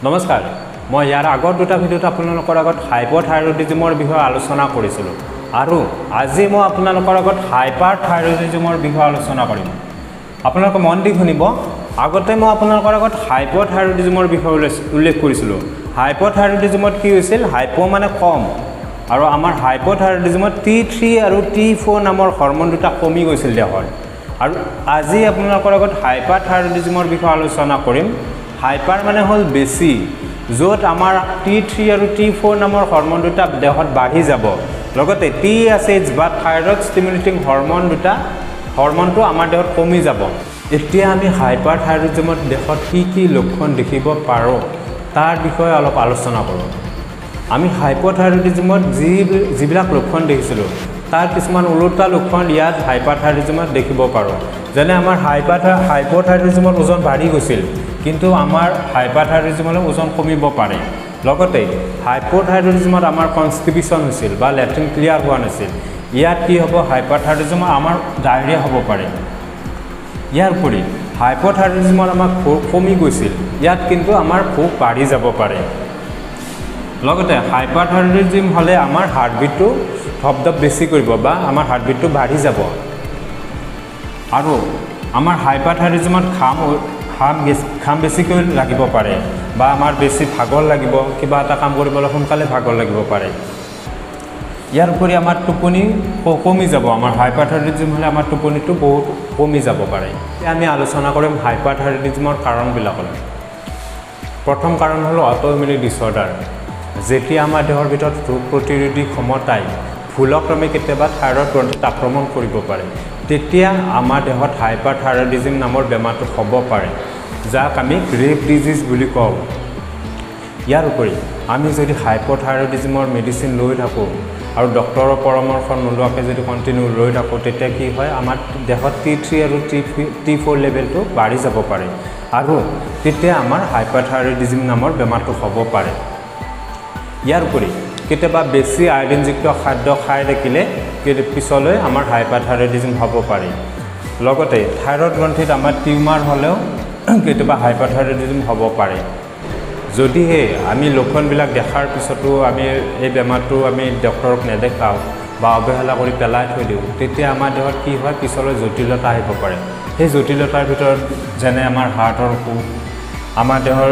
নমস্কাৰ মই ইয়াৰ আগৰ দুটা ভিডিঅ'ত আপোনালোকৰ আগত হাইপোথাইৰয়ডিজমৰ বিষয়ে আলোচনা কৰিছিলোঁ আৰু আজি মই আপোনালোকৰ আগত হাইপাৰথাইৰয়ডিজমৰ বিষয়ে আলোচনা কৰিম আপোনালোকে মন দি শুনিব আগতে মই আপোনালোকৰ আগত হাইপোথাইৰয়ডিজমৰ বিষয়ে উল্লেখ কৰিছিলোঁ হাইপোথাইৰয়ডিজমত কি হৈছিল হাইপো মানে কম আৰু আমাৰ হাইপোথাইৰয়ডিজমত T3 আৰু T4 নামৰ হৰমন দুটা কমি গৈছিল দেহৰ আৰু আজি আপোনালোকৰ আগত হাইপাৰথাইৰয়ডিজমৰ বিষয়ে আলোচনা কৰিম হাইপাৰ মানে হল বেছি যত আমাৰ T3 আৰু T4 নামৰ হৰমন দুটা দেহত বাঢ়ি যাব লগতে TSH বা থাইৰয়েড ষ্টিমুলেটিং হৰমন দুটা হৰমনটো আমাৰ দেহত কমি যাব এতিয়া আমি হাইপাৰথাইৰয়ডিজমত দেহত কি লক্ষণ দেখিব পাৰো তাৰ বিষয়ে অলপ আলোচনা কৰোঁ আমি হাইপোথাইৰয়ডিজমত যিবিলাক লক্ষণ দেখিছিলোঁ তাৰ কিছুমান উল্টা লক্ষণ ইয়াত হাইপাৰথাইৰয়ডিজমত দেখিব পাৰো যেনে আমাৰ হাইপোথাইৰয়ডিজমত ওজন বাঢ়ি গৈছিল কিন্তু আমাৰ হাইপাৰথাইৰয়ডিজমত ওজন কমিব পাৰে লগতে হাইপোথাইৰয়ডিজমত আমাৰ কনষ্টিপেশ্যন হৈছিল বা লেট্ৰিন ক্লিয়াৰ হোৱা নাছিল ইয়াত কি হ'ব হাইপাৰথাইৰয়ডিজমত আমাৰ ডায়েৰিয়া হ'ব পাৰে ইয়াৰ উপৰি হাইপোথাইৰয়ডিজমত আমাৰ ভোক কমি গৈছিল ইয়াত কিন্তু আমাৰ ভোক বাঢ়ি যাব পাৰে লগতে হাইপাৰথাইৰয়ডিজম হলে আমাৰ হাৰ্টবিটটো ধপধপ বেছি কৰিব বা আমাৰ হাৰ্টবিটটো বাঢ়ি যাব আৰু আমাৰ হাইপাৰথাইৰয়ডিজমত ঘাম বেছিকৈ লাগিব পাৰে বা আমাৰ বেছি ভাগৰ লাগিব কিবা এটা কাম কৰিবলৈ সোনকালে ভাগৰ লাগিব পাৰে ইয়াৰ উপৰি আমাৰ টোপনি কমি যাব আমাৰ হাইপাৰথাইৰয়ডিজম হলে আমাৰ টোপনিটো বহুত কমি যাব পাৰে আমি আলোচনা কৰিম হাইপাৰথাইৰয়ডিজমৰ কাৰণবিলাকলৈ প্ৰথম কাৰণ হল অটোইমিউন ডিসঅৰ্ডাৰ যেতিয়া আমাৰ দেহৰ ভিতৰত ৰোগ প্ৰতিৰোধী ক্ষমতাই ভুলক্ৰমে কেতিয়াবা থাইৰয়ড গ্ৰন্থিত আক্ৰমণ কৰিব পাৰে তেতিয়া আমাৰ দেহত হাইপাৰথাইৰয়ডিজম নামৰ বেমাৰটো হ'ব পাৰে যাক আমি গ্ৰেভ ডিজিজ বুলি কওঁ ইয়াৰ উপৰি আমি যদি হাইপোথাইৰয়ডিজমৰ মেডিচিন লৈ থাকোঁ আৰু ডক্টৰৰ পৰামৰ্শ নোলোৱাকৈ যদি কণ্টিনিউ লৈ থাকোঁ তেতিয়া কি হয় আমাৰ দেহত T3 আৰু T4 লেভেলটো বাঢ়ি যাব পাৰে আৰু তেতিয়া আমাৰ হাইপাৰথাইৰয়ডিজম নামৰ বেমাৰটো হ'ব পাৰে ইয়াৰ উপৰি কেতিয়াবা বেছি আয়ৰনযুক্ত খাদ্য খাই থাকিলে পিছলৈ আমাৰ হাইপাৰথাইৰয়ডিজম হ'ব পাৰে লগতে থাইৰয়ড গ্ৰন্থিত আমাৰ টিউমাৰ হ'লেও কেতিয়াবা হাইপাৰথাইৰয়ডিজম হ'ব পাৰে যদিহে আমি লক্ষণবিলাক দেখাৰ পিছতো আমি এই বেমাৰটো আমি ডক্টৰক নেদেখাওঁ বা অৱহেলা কৰি পেলাই থৈ দিওঁ তেতিয়া আমাৰ দেহত কি হয় পিছলৈ জটিলতা আহিব পাৰে সেই জটিলতাৰ ভিতৰত যেনে আমাৰ হাৰ্টৰ অসুখ আমাৰ দেহৰ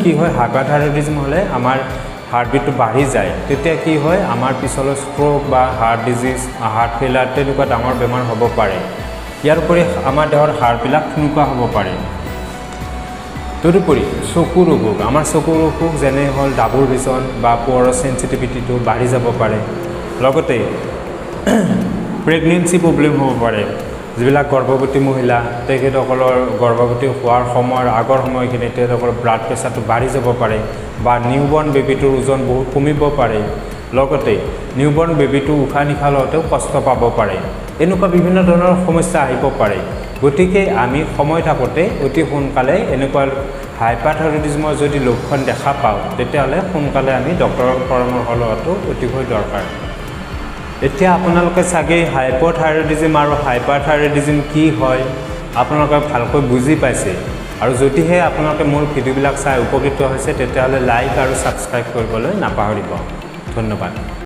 কি হয় হাইপাৰথাইৰয়ডিজম হ'লে আমাৰ হাৰ্টবিটটো বাঢ়ি যায় তেতিয়া কি হয় আমাৰ পিছলৈ ষ্ট্ৰোক বা হাৰ্ট ডিজিজ হাৰ্ট ফেইলাৰ তেনেকুৱা ডাঙৰ বেমাৰ হ'ব পাৰে ইয়াৰ উপৰি আমাৰ দেহৰ হাড়বিলাক ঠুনুকা হ'ব পাৰে তদুপৰি চকুৰ অসুখ আমাৰ চকুৰ অসুখ যেনে হ'ল ডাবল ভিজন বা পোৰৰ সেনচিটিভিটিটো বাঢ়ি যাব পাৰে লগতে প্ৰেগনেন্সি প্ৰব্লেম হ'ব পাৰে যিবিলাক গৰ্ভৱতী মহিলা তেখেতসকলৰ গৰ্ভৱতী হোৱাৰ সময়ৰ আগৰ সময়খিনিত তেখেতসকলৰ ব্লাড প্ৰেছাৰটো বাঢ়ি যাব পাৰে বা নিউবৰ্ণ বেবীটোৰ ওজন বহুত কমিব পাৰে লগতে নিউবৰ্ণ বেবীটো উশাহ নিশাহ লওঁতেও কষ্ট পাব পাৰে এনেকুৱা বিভিন্ন ধৰণৰ সমস্যা আহিব পাৰে গতিকে আমি সময় থাকোঁতে অতি সোনকালে এনেকুৱা হাইপাৰথাইৰয়ডিজমৰ যদি লক্ষণ দেখা পাওঁ তেতিয়াহ'লে সোনকালে আমি ডক্টৰৰ পৰামৰ্শ লোৱাটো অতিকৈ দৰকাৰ এতিয়া আপোনালোকে চাগে হাইপোথাইৰয়ডিজম আৰু হাইপাৰথাইৰয়ডিজম কি হয় আপোনালোকে ভালকৈ বুজি পাইছে আৰু যদিহে আপোনালোকে মোৰ ভিডিঅ'বিলাক চাই উপকৃত হৈছে তেতিয়াহ'লে লাইক আৰু ছাবস্ক্ৰাইব কৰিবলৈ নাপাহৰিব ধন্যবাদ